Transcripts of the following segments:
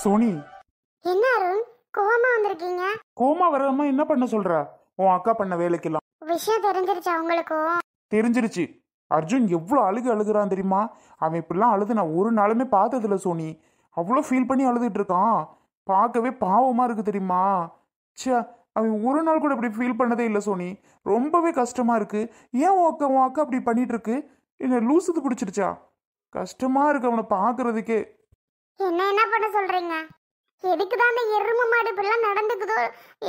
Sony, என்ன அருண், கோவமா வந்திருக்கீங்க? கோமா வராம என்ன பண்ண சொல்ற? உன் அக்கா பண்ண வேலைக்கெல்லாம் விஷயம் தெரிஞ்சிருச்சா உங்களுக்கும்? தெரிஞ்சிருச்சு. அர்ஜுன் எவ்வளோ அழுகுறான் தெரியுமா? அவன் இப்படிலாம் அழுது நான் ஒரு நாளுமே பார்த்ததில்ல சோனி. அவ்வளோ ஃபீல் பண்ணி அழுதுட்டு இருக்கான். பார்க்கவே பாவமா இருக்கு தெரியுமா? ச்சே, அவன் ஒரு நாள் கூட இப்படி ஃபீல் பண்ணதே இல்லை சோனி. ரொம்பவே கஷ்டமா இருக்கு. ஏன் உன் அக்கா அப்படி பண்ணிட்டு இருக்கு? என்ன லூசுது பிடிச்சிருச்சா? கஷ்டமா இருக்கு அவனை பார்க்கறதுக்கே. என்ன பண்ண சொல்றீங்க? எதுக்குதான் அந்த எருமை மாடு இப்படிலாம் நடந்துக்குதோ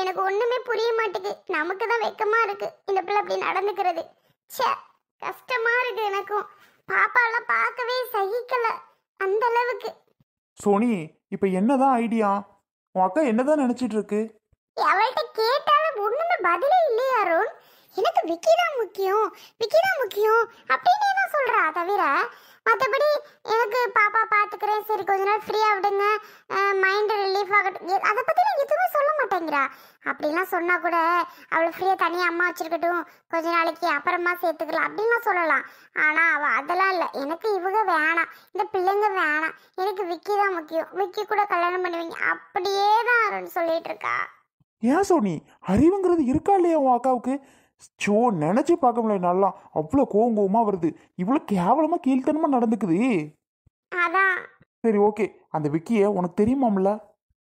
எனக்கு ஒண்ணுமே புரிய மாட்டேங்குது. நமக்கு தான் வெக்கமா இருக்கு இந்த பிள்ளை அப்படி நடந்துக்கிறது. ச்சே, கஷ்டமா இருக்கு எனக்கும். பாப்பாலாம் பார்க்கவே சகிக்கல அந்த அளவுக்கு. சோனி, இப்போ என்னதான் ஐடியா? உன் அக்கா என்னதான் நினைச்சிட்டு இருக்கு? அவள்கிட்ட கேட்டாலும் ஒண்ணுமே பதிலே இல்லையா அருண்? எனக்கு விக்கி தான் முக்கியம், விக்கி தான் முக்கியம் அப்படின்னே தான் சொல்றா. தவிர மற்றபடி எனக்கு பாப்பா பார்த்துக்கிறேன், சரி கொஞ்ச நாள் ஃப்ரீயாக விடுங்க, மைண்டு ரிலீஃப் ஆகட்டும், அதை பற்றிலாம் எதுவுமே சொல்ல மாட்டேங்கிறா. அப்படிலாம் சொன்னால் கூட அவளை ஃப்ரீயாக தனியாக அம்மா வச்சுருக்கட்டும், கொஞ்ச நாளைக்கு அப்புறமா சேர்த்துக்கலாம் அப்படின்லாம் சொல்லலாம். ஆனால் அவள் அதெல்லாம் இல்லை. எனக்கு இவங்க வேணாம், இந்த பிள்ளைங்க வேணாம், எனக்கு விக்கி தான் முக்கியம், விக்கி கூட கல்யாணம் பண்ணுவீங்க அப்படியே தான் அருண் சொல்லிட்டு இருக்கா. ஏன் சோனி, அறிவுங்கிறது இருக்கா இல்லையா உன் அக்காவுக்கு? சோ, நினைச்சு பார்க்க முடியல. நல்லா அவ்வளோ கோவமா வருது. இவ்வளோ கேவலமா கீழ்த்தனமா நடந்துக்குது. அதான். சரி, ஓகே. அந்த விக்கிய உனக்கு தெரியுமாம்ல?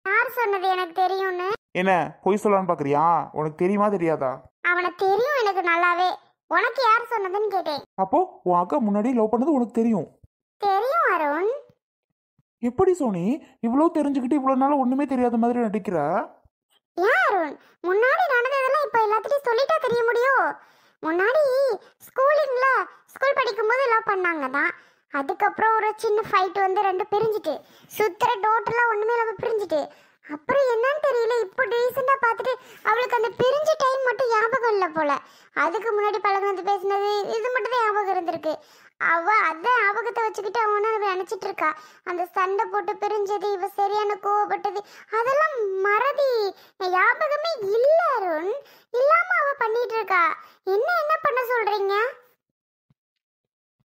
யார் சொன்னது எனக்கு தெரியும்னு? என்ன பொய் சொல்லலான்னு பாக்குறியா? உனக்கு தெரியுமா தெரியாதா? அவனை தெரியும் எனக்கு நல்லாவே. உனக்கு யார் சொன்னதுன்னு கேட்டேன். அப்போ உன் அக்கா முன்னாடி லவ் பண்ணது உனக்கு தெரியும்? தெரியும் அருண். எப்படி சோனி இவ்வளோ தெரிஞ்சுக்கிட்டு இவ்வளோ நாள் ஒண்ணுமே தெரியாத மாதிரி நடிக்கிற? ஏன் அருண், முன்னாடி நடந்ததெல்லாம் இப்ப எல்லாத்திட்டையும் சொல்லிட்டா தெரிய முடியும்? முன்னாடி ஸ்கூல் படிக்கும்போது லவ் பண்ணாங்க தான். அதுக்கப்புறம் ஒரு சின்ன ஃபைட் வந்து ரெண்டு பிரிஞ்சுட்டு, சுத்துற டோட்டலாக ஒண்ணுமே இல்லாம பிரிஞ்சுட்டு, அப்புறம் என்னன்னு தெரியல, இப்போ ரீசெண்டாக பார்த்துட்டு அவளுக்கு அந்த பிரிஞ்ச டைம் மட்டும் ஞாபகம் இல்லை போல. அதுக்கு முன்னாடி பழகுனது பேசினது இது மட்டும் தான் ஞாபகம் இருந்திருக்கு. அவ அதான் ஞாபகத்தை வச்சுக்கிட்டு அவனை நினைச்சிட்டு இருக்கா. அந்த சண்டை போட்டு பிரிஞ்சது, இவ சரியான கோவப்பட்டது, அதெல்லாம் மறதி, ஞாபகமே இல்ல அருண். இல்லாம அவ பண்ணிட்டு இருக்கா. என்ன பண்ண சொல்றீங்க?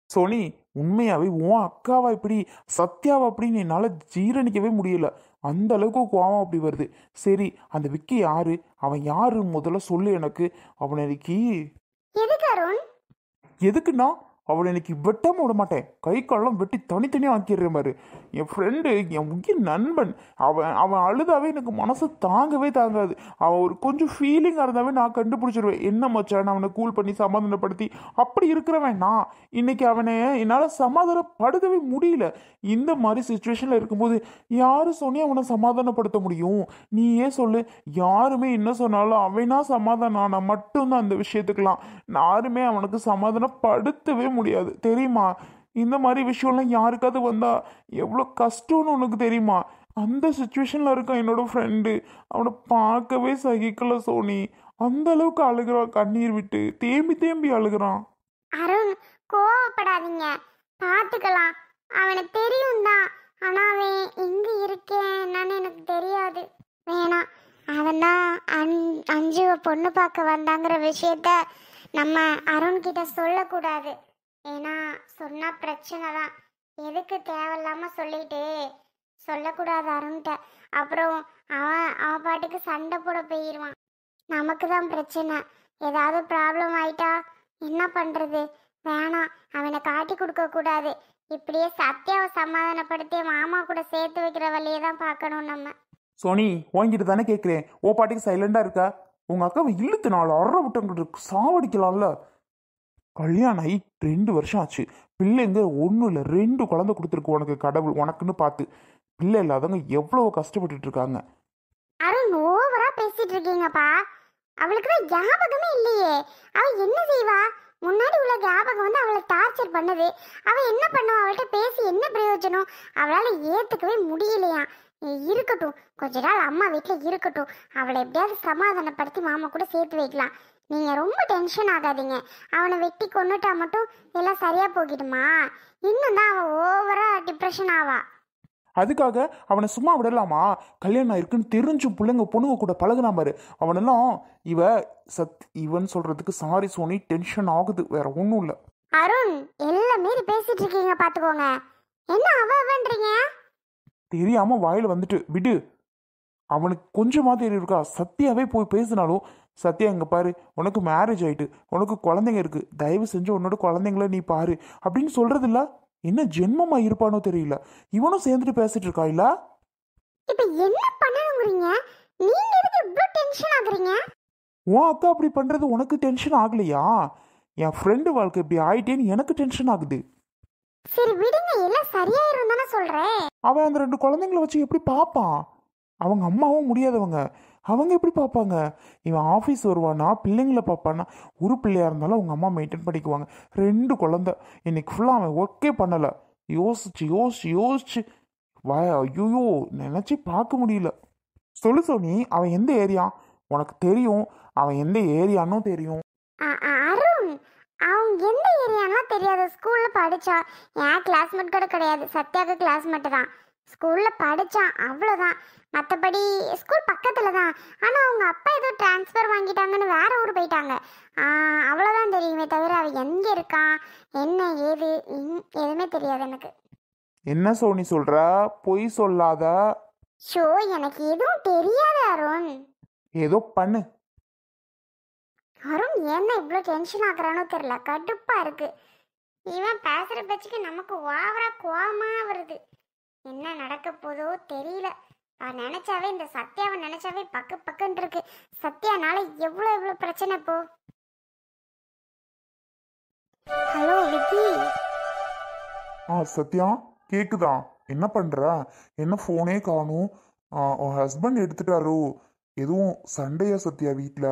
சோனி, உண்மையாவே உன் அக்காவா இப்படி, சத்யாவா அப்படின்னு என்னால ஜீரணிக்கவே முடியல. அந்த அளவுக்கு கோவம் அப்படி வருது. சரி, அந்த விக்கி யாரு? அவன் யாரு முதல்ல சொல்லு எனக்கு. அவன் இன்னைக்கு எதுக்கு அருண்? எதுக்குன்னா அவளை இன்னைக்கு வெட்டாம விட மாட்டேன். கை காலம் வெட்டி தனித்தனியாக ஆக்கிடுற மாதிரி. என் ஃப்ரெண்டு, என் உயிர் நண்பன். அவன் அவன் அழுதாவே எனக்கு மனசு தாங்கவே தாங்காது. அவன் ஒரு கொஞ்சம் ஃபீலிங்காக இருந்தாவே நான் கண்டுபிடிச்சிருவேன். என்ன மச்சான், அவனை கூல் பண்ணி சமாதானப்படுத்தி அப்படி இருக்கிறவன் நான். இன்னைக்கு அவனை என்னால் சமாதானப்படுத்தவே முடியல. இந்த மாதிரி சுச்சுவேஷனில் இருக்கும்போது யாரு சொன்னி அவனை சமாதானப்படுத்த முடியும்? நீ ஏன் சொல்லு. யாருமே என்ன சொன்னாலும் அவனா சமாதானம் ஆனால் மட்டும்தான் அந்த விஷயத்துக்கெல்லாம். யாருமே அவனுக்கு சமாதானப்படுத்தவே முடியாது தெரியுமா? இந்த மாதிரி விஷயம்லாம் யாருக்காவது வந்தா எவ்வளோ கஷ்டம்னு உனக்கு தெரியுமா? அந்த சுச்சுவேஷன்ல இருக்கான் என்னோட ஃப்ரெண்டு. அவனை பார்க்கவே சகிக்கல சோனி. அந்த அளவுக்கு அழுகிறான், கண்ணீர் விட்டு தேம்பி தேம்பி அழுகிறான். அருண், கோவப்படாதீங்க, பார்த்துக்கலாம். அவனுக்கு தெரியும் தான், ஆனா அவன் எங்க இருக்கேன் என்னன்னு எனக்கு தெரியாது. வேணாம், அவன் தான் அஞ்சு பொண்ணு பார்க்க வந்தாங்கிற விஷயத்த நம்ம அருண் கிட்ட சொல்லக்கூடாது. ஏன்னா சொன்னா பிரச்சனை தான். எதுக்கு தேவையில்லாம சொல்லிட்டு சொல்லக்கூடாது அருண்கிட்ட. அப்புறம் அவன் பாட்டுக்கு சண்டை போட போயிடுவான். நமக்கு தான் பிரச்சனை. ஏதாவது ப்ராப்ளம் ஆயிட்டா என்ன பண்றது? வேணாம், அவனை காட்டி கொடுக்க கூடாது. இப்படியே சத்யாவை சமாதானப்படுத்தி மாமா கூட சேர்த்து வைக்கிற வழியை தான் பார்க்கணும் நம்ம. சோனி, வாங்கிட்டு தானே கேட்குறேன். ஓ பாட்டுக்கு சைலண்டா இருக்கா? உங்க அக்காவை இழுத்து 4 விட்டு சாவடிக்கலாம்ல. கல்யாணம் ஆகி 2 வருஷம் ஆச்சு. பிள்ளைங்க ஒன்றும் இல்லை, 2 குழந்தை கொடுத்துருக்கு உனக்கு கடவுள். உனக்குன்னு பார்த்து பிள்ளை இல்லாதவங்க எவ்வளோ கஷ்டப்பட்டுட்டு இருக்காங்க. அருண், ஓவரா பேசிட்டு இருக்கீங்கப்பா. அவளுக்கு தான் ஞாபகமே இல்லையே. அவ என்ன செய்வா? முன்னாடி உள்ள ஞாபகம் வந்து அவளை டார்ச்சர் பண்ணுது. அவ என்ன பண்ணுவா? அவள்கிட்ட பேசி என்ன பிரயோஜனம்? அவளால ஏத்துக்கவே முடியலையா. இருக்கட்டும், கொஞ்ச நாள் அம்மா வீட்டில் இருக்கட்டும். அவளை எப்படியாவது சமாதானப்படுத்தி மாமா கூட சேர்த்து வைக்கலாம். நீங்க ரொம்ப டென்ஷன் ஆகாதீங்க. அவனை வெட்டி கொன்னுட்டா மட்டும் எல்லாம் சரியா போகிடுமா? இன்னும் தான் அவன் ஓவரா டிப்ரெஷன் ஆவா. அதுக்காக அவனை சும்மா விடலாமா? கல்யாணம் ஆயிருக்குன்னு தெரிஞ்சு பிள்ளைங்க பொண்ணுங்க கூட பழகுனா பாரு. அவனெல்லாம் இவன் சொல்றதுக்கு சாரி சோனி, டென்ஷன் ஆகுது, வேற ஒன்றும் இல்லை. அருண், எல்லாம் மீறி பேசிட்டு இருக்கீங்க, பாத்துக்கோங்க. என்ன அவன்றீங்க? தெரியாம வாயில வந்துட்டு விடு. அவனுக்கு கொஞ்சமா தெரியும் இருக்கா? சத்யாவே போய் பேசினாலும், சத்யா இங்க பாரு, உனக்கு மேரேஜ் ஆயிட்டு, உனக்கு குழந்தைங்க இருக்கு, தயவு செஞ்சு உன்னோட குழந்தைங்கள நீ பாரு அப்படின்னு சொல்றது இல்ல. என்ன ஜென்மமா இருப்பானோ தெரியல. இவனும் சேர்ந்துட்டு பேசிட்டு இருக்கா இல்ல. இப்ப என்ன பண்ணணும்ங்கறீங்க? நீங்க எதுக்கு இவ்ளோ டென்ஷன் ஆகுறீங்க? உன் அக்கா அப்படி பண்றது உனக்கு டென்ஷன் ஆகலையா? என் ஃப்ரெண்டு வாழ்க்கை இப்படி ஆயிட்டேன்னு எனக்கு டென்ஷன் ஆகுது. சரி விடுங்க, எல்லாம் சரியாயிரும் தானே சொல்றேன். அவன் அந்த 2 குழந்தைங்கள வச்சு எப்படி பார்ப்பான்? அவங்க அம்மாவும் முடியாதவங்க, அவங்க எப்படி பார்ப்பாங்க? இவன் ஆஃபீஸ் வருவானா, பிள்ளைங்கள பார்ப்பானா? ஒரு பிள்ளையா இருந்தாலும் அவங்க அம்மா மெயின்டைன் பண்ணிக்குவாங்க. 2 குழந்தை. இன்னைக்கு ஃபுல்லாக அவன் ஒர்க்கே பண்ணலை. யோசிச்சு யோசிச்சு யோசிச்சு ஐயோ நினச்சி பார்க்க முடியல. சொல்லு சோனி, அவன் எந்த ஏரியா உனக்கு தெரியும்? அவன் எந்த ஏரியானும் தெரியும். அருண், அவங்க எந்த ஏரியாலாம் தெரியாது. ஸ்கூல்ல படிச்சா, என் கிளாஸ்மேட் கூட கிடையாது, சத்யாவுக்கு கிளாஸ்மேட் தான். ஸ்கூல்ல படிச்சான் அவ்வளோதான். மற்றபடி ஸ்கூல் பக்கத்துல தான். ஆனால் அவங்க அப்பா ஏதோ டிரான்ஸ்ஃபர் வாங்கிட்டாங்கன்னு வேற ஊர் போயிட்டாங்க. அவ்வளோதான் தெரியுமே தவிர அவன் எங்கே இருக்கான், என்ன ஏது எதுவுமே தெரியாது எனக்கு. என்ன சோனி சொல்ற? பொய் சொல்லாத. ஷோ, எனக்கு எதுவும் தெரியாது அருண். ஏதோ பண்ணு. அருண் என்ன இவ்வளோ டென்ஷன் ஆகுறானோ தெரியல, கடுப்பா இருக்கு. இவன் பேசுற பேச்சுக்கு நமக்கு ஓவரா கோவமா வருது. என்ன நடக்க போதோ தெரியல. நினைச்சாவே இந்த சத்யாவை நினைச்சாவே பக்கு பக்குன்னு இருக்கு. சத்யானால எவ்வளோ எவ்வளோ பிரச்சனை இப்போ. ஹலோ விக்கி. சத்யா கேக்குதா? என்ன பண்ற? என்ன ஃபோனே காணும்? உன் ஹஸ்பண்ட் எடுத்துட்டாரோ? எதுவும் சண்டையா சத்யா வீட்ல?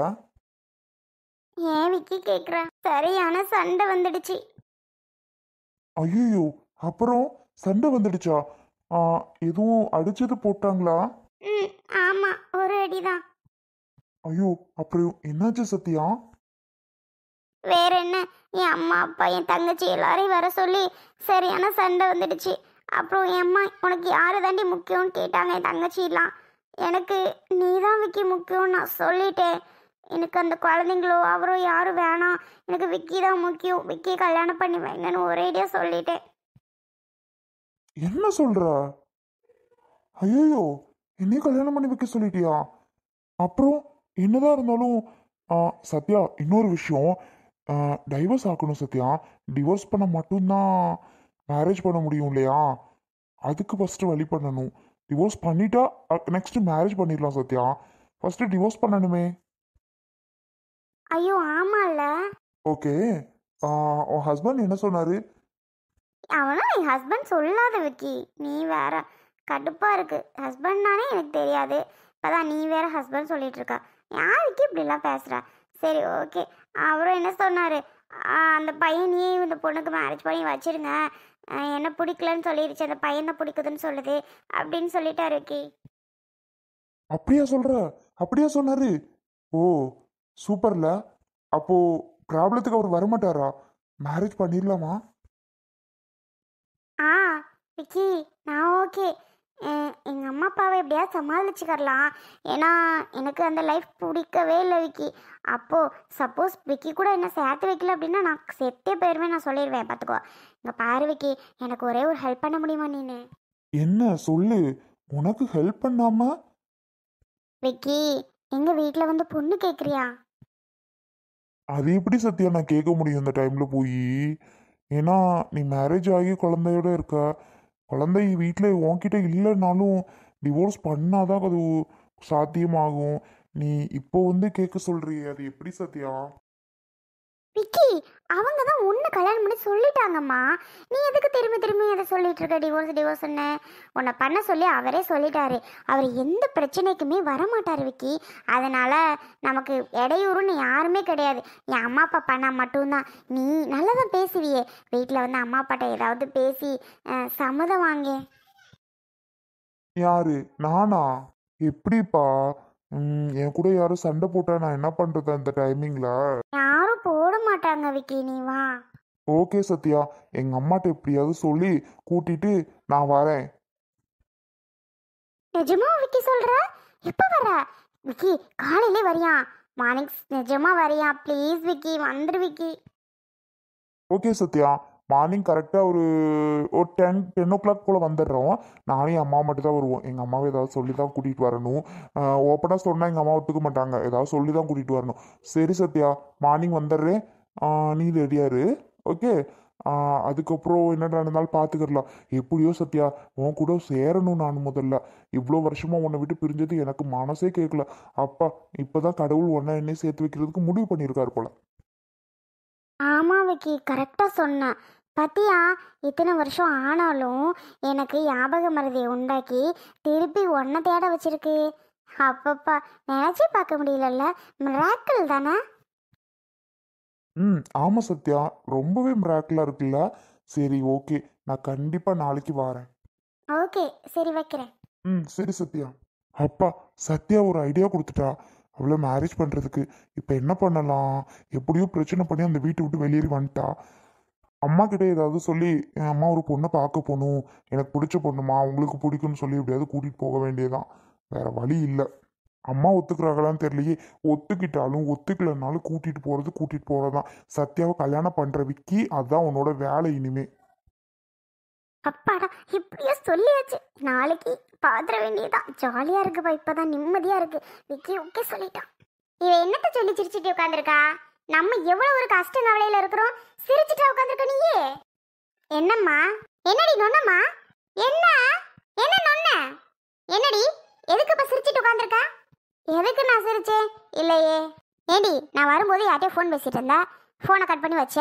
ஏன் விக்கி கேக்குற? சரியான சண்டை வந்துடுச்சு. ஐயோ, அப்புறம் சண்டை வந்துடுச்சா? எதுவும் அடிச்சது போட்டாங்களா? ஆமா, ஒரு அடிதான். ஐயோ, அப்புறம் என்னாச்சு சத்யா? வேற என்ன, என் அம்மா அப்பா என் தங்கச்சி எல்லாரையும் வர சொல்லி சரியான சண்டை வந்துடுச்சு. அப்புறம் என் அம்மா, உனக்கு யாரு தாண்டி முக்கியம்னு கேட்டாங்க என் தங்கச்சிலாம். எனக்கு நீ தான் விக்கி முக்கியம் நான் சொல்லிட்டேன். எனக்கு அந்த குழந்தைங்களோ அவரோ யாரும் வேணாம், எனக்கு விக்கி தான் முக்கியம், விக்கி கல்யாணம் பண்ணி வைங்கன்னு ஒரேடியா சொல்லிட்டேன். என்ன சொல்ற? ஐயோ, என்னைய கல்யாணம் பண்ணி வைக்க சொல்லிட்டியா? அப்புறம் என்னதான் இருந்தாலும் சத்யா, இன்னொரு விஷயம், டைவர்ஸ் ஆக்கணும் சத்யா. டிவோர்ஸ் பண்ண மட்டும்தான் மேரேஜ் பண்ண முடியும் இல்லையா? அதுக்கு ஃபர்ஸ்ட் வழி பண்ணணும். டிவோர்ஸ் பண்ணிட்டா நெக்ஸ்ட் மேரேஜ் பண்ணிடலாம் சத்யா. ஃபர்ஸ்ட் டிவோர்ஸ் பண்ணணுமே. ஐயோ ஆமால. ஓகே, உன் ஹஸ்பண்ட் என்ன சொன்னாரு? அவனும் என் ஹஸ்பண்ட் சொல்லாத விக்கி, நீ வேற. கடுப்பா இருக்கு. ஹஸ்பண்ட்னானே எனக்கு தெரியாது, இப்பதான் நீ வேற ஹஸ்பண்ட் சொல்லிட்டு இருக்கா. யாருக்கு இப்படிலாம் பேசுற? சரி ஓகே. அவரும் என்ன சொன்னாரு, அந்த பையனையே இந்த பொண்ணுக்கு மேரேஜ் பண்ணி வச்சிருங்க, என்ன பிடிக்கலன்னு சொல்லிடுச்சு, அந்த பையனை பிடிக்குதுன்னு சொல்லுது அப்படின்னு சொல்லிட்டாரு விக்கி. அப்படியா சொல்ற? அப்படியா சொன்னாரு? ஓ சூப்பர்ல. அப்போ ப்ராப்ளத்துக்கு அவர் வரமாட்டாரா? மேரேஜ் பண்ணிடலாமா? விக்கி நான் ஓகே. எங்கள் அம்மா அப்பாவை எப்படியாவது சமாளிச்சுக்கரலாம். ஏன்னா எனக்கு அந்த லைஃப் பிடிக்கவே இல்லை விக்கி. அப்போது சப்போஸ் விக்கி கூட என்ன சேர்த்து வைக்கல அப்படின்னா நான் செத்தே போயிடுவேன், நான் சொல்லிடுவேன். பார்த்துக்கோ. இங்கே பாரு விக்கி, எனக்கு ஒரே ஒரு ஹெல்ப் பண்ண முடியுமா நீனு? என்ன சொல்லு. உனக்கு ஹெல்ப் பண்ணாம? விக்கி, எங்கள் வீட்டில் வந்து பொண்ணு கேட்குறியா? அது எப்படி சத்யா நான் கேட்க முடியும் இந்த டைம்ல போய்? ஏன்னா நீ மேரேஜ் ஆகி குழந்தையோட இருக்க. குழந்தை வீட்டில் உன்கிட்ட இல்லைன்னாலும் டிவோர்ஸ் பண்ணாதான் அது சாத்தியமாகும். நீ இப்போ வந்து கேட்க சொல்றியே, அது எப்படி சத்யா? விக்கி, அவங்க தான் ஒன்று கல்யாணம் பண்ணி சொல்லிட்டாங்கம்மா. நீ எதுக்கு திரும்பி திரும்பி அதை சொல்லிட்டு இருக்க? டிவோர்ஸ் டிவோர்ஸ்ன்னு உன்னை பண்ண சொல்லி அவரே சொல்லிட்டாரு. அவர் எந்த பிரச்சனைக்குமே வரமாட்டார் விக்கி. அதனால நமக்கு இடையூறுன்னு யாருமே கிடையாது. என் அம்மா அப்பா பண்ணா மட்டும்தான். நீ நல்லா தான் பேசுவியே, வீட்டில் வந்து அம்மா அப்பாட்ட ஏதாவது பேசி சம்மதம் வாங்க. யாரு? நானா? எப்படிப்பா? என் கூட யாரும் சண்டை போட்டா நான் என்ன பண்றது அந்த டைமிங்ல? யாரும் போட மாட்டாங்க விக்கி, நீ வா. ஓகே சத்யா, எங்க அம்மாட்ட எப்படியாவது சொல்லி கூட்டிட்டு நான் வரேன். நிஜமா விக்கி சொல்ற? எப்ப வர விக்கி? காலையிலே வரியா? மார்னிங் நிஜமா வரியா? ப்ளீஸ் விக்கி, வந்துரு விக்கி. ஓகே சத்யா, மார்னிங் கரெக்டாக ஒரு 10 ஓ கிளாக் போல் வந்துடுறோம். நானும் என் அம்மா மட்டும் தான் வருவோம். எங்கள் அம்மாவை ஏதாவது சொல்லி தான் கூட்டிகிட்டு வரணும். ஓப்பனாக சொன்னால் எங்கள் அம்மா ஒத்துக்க மாட்டாங்க. ஏதாவது சொல்லி தான் கூட்டிகிட்டு வரணும். சரி சத்யா, மார்னிங் வந்துடுறேன். நீ ரெடியாரு. ஓகே. அதுக்கப்புறம் என்ன நடந்தாலும் பார்த்துக்கிடலாம். எப்படியோ சத்யா, உன் கூட சேரணும். நான் முதல்ல இவ்வளோ வருஷமா உன்னை விட்டு பிரிஞ்சது எனக்கு மனசே கேட்கல. அப்பா, இப்போதான் கடவுள் ஒன்றை என்னை சேர்த்து வைக்கிறதுக்கு முடிவு பண்ணியிருக்காரு போல. ஆமா விக்கி, கரெக்டா சொன்னேன். பத்தியா, இத்தனை வருஷம் ஆனாலும் எனக்கு ஞாபக மறதியை உண்டாக்கி திருப்பி ஒன்றை தேட வச்சிருக்கு. அப்பப்பா, நினைச்சே பார்க்க முடியலல்ல. மிராக்கிள் தானே. ஆமாம் சத்யா, ரொம்பவே மிராக்கிளாக இருக்குல்ல. சரி, ஓகே, நான் கண்டிப்பாக நாளைக்கு வரேன். ஓகே, சரி வைக்கிறேன். சரி சத்யா. அப்பா, சத்யா ஒரு ஐடியா கொடுத்துட்டா அவளை மேரேஜ் பண்ணுறதுக்கு. இப்போ என்ன பண்ணலாம்? எப்படியோ பிரச்சனை பண்ணி அந்த வீட்டை விட்டு வெளியேறி வந்துட்டா. அம்மா கிட்ட ஏதாவது சொல்லி, என் அம்மா ஒரு பொண்ணை பார்க்க போகணும், எனக்கு பிடிச்ச பொண்ணுமா, உங்களுக்கு பிடிக்கும்னு சொல்லி எப்படியாவது கூட்டிகிட்டு போக வேண்டியதான். வேற வழி இல்லை. அம்மா ஒத்துக்கிறாங்களான்னு தெரியலையே. ஒத்துக்கிட்டாலும் ஒத்துக்கலைன்னாலும் கூட்டிகிட்டு போகிறதான். சத்யாவை கல்யாணம் பண்ணுற விக்கி, அதுதான் உன்னோட வேலை இனிமே. அப்பாடா, இப்படியோ சொல்லியாச்சு. நாளைக்கு பாத்திர வேண்டியதான். ஜாலியா இருக்குப்பா, இப்பதான் நிம்மதியா இருக்கு. விக்கி ஓகே சொல்லிட்டான். இவ என்னத்த சொல்லி சிரிச்சுட்டு உட்காந்துருக்கா? நம்ம எவ்வளவு ஒரு கஷ்ட கவலையில இருக்கிறோம், சிரிச்சுட்டா உட்காந்துருக்க நீயே. என்னம்மா? என்னடி நொன்னம்மா? என்ன என்ன நொன்ன? என்னடி, எதுக்கு இப்ப சிரிச்சுட்டு உட்காந்துருக்க? எதுக்கு நான் சிரிச்சேன்? இல்லையே. ஏடி, நான் வரும்போது யார்ட்டையும் ஃபோன் பேசிட்டு இருந்தா, ஃபோனை கட் பண்ணி வச்ச.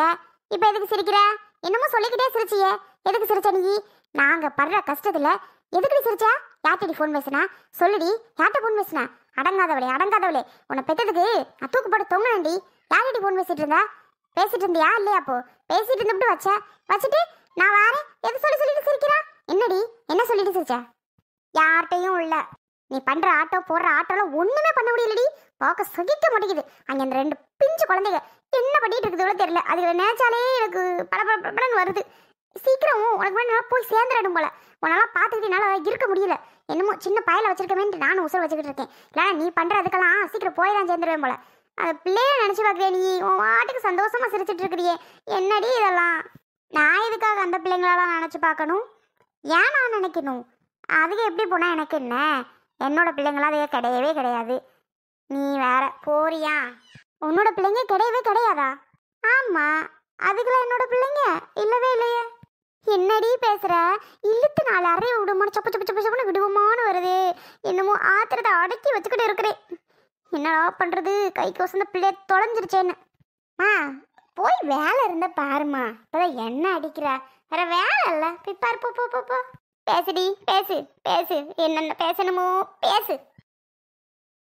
இப்போ எதுக்கு சிரிக்கிற? என்னமோ சொல்லிக்கிட்டே சிரிச்சியே. எதுக்கு சிரிச்ச நீ? நாங்க படுற கஷ்டத்துல எதுக்கு நீ சிரிச்ச? யார்ட்டடி ஃபோன் பேசுனா? சொல்லுடி, யார்ட்ட ஃபோன் பேசுனா? அடங்காதவளே, உன்னை பெத்ததுக்கு நான் தூக்கு போட்டு தொங்கினேன்டி. யார்டி ஃபோன் பேசிட்டு இருந்தா? பேசிட்டு இருந்தியா இல்லையா? அப்போ பேசிட்டு இருந்துட்டு வச்சுட்டு நான் வாரேன் எது சொல்லிட்டு சிரிக்கிறா? என்னடி, என்ன சொல்லிட்டு சிரிச்ச? யார்கிட்டையும் இல்ல. நீ பண்ற ஆட்டோ போடுற ஆட்டோலாம் ஒண்ணுமே பண்ண முடியலடி. பார்க்க சகிக்க மாட்டேங்குது. அங்க அந்த 2 பிஞ்சு குழந்தைங்க என்ன பண்ணிட்டு இருக்குதோ தெரியல. அதுகளை நினைச்சாலே எனக்கு படபடன்னு வருது. சீக்கிரம் உனக்கு வேணா போய் சேர்ந்துடும் போல. உன்னால பார்த்துக்கிட்டு என்னால் இருக்க முடியல. என்னமோ சின்ன பயல வச்சிருக்கவேன்ட்டு நானும் உசுர வச்சுக்கிட்டு இருக்கேன். இல்லைனா நீ பண்ற அதுக்கெல்லாம் சீக்கிரம் போய் தான் சேர்ந்துருவேன் போல. அந்த பிள்ளைய நினைச்சு பார்க்குறிய நீ? உன் வாட்டுக்கு சந்தோஷமா சிரிச்சிட்டு இருக்கிறியே, என்னடி இதெல்லாம்? நான் எதுக்காக அந்த பிள்ளைங்களெல்லாம் நினைச்சு பார்க்கணும்? ஏன் நான் நினைக்கணும்? அதுக்கு எப்படி போனா எனக்கு என்ன? என்னோட பிள்ளைங்களாம் அதே கிடையவே கிடையாது. நீ வேற போறியா? உன்னோட பிள்ளைங்க கிடையவே கிடையாதா? ஆமா, அதுக்கெல்லாம் என்னோட பிள்ளைங்க இல்லவே இல்லையே. என்னடி பேசுற? இழுத்து 4 அறைய விடுமான்னு சப்பு விடுவோமான்னு வருது. என்னமோ ஆத்திரத்தை அடக்கி வச்சுக்கிட்டு இருக்கிறேன். என்னடா பண்றது? கைக்கு வசந்த பிள்ளைய தொலைஞ்சிருச்சேன்னு. போய் வேலை இருந்த பாருமா. இப்பதான் என்ன அடிக்கிற? வேற வேலை இல்ல, போய் பாரு. போ. பேசுடி, பேசு. என்னென்ன பேசணுமோ பேசு.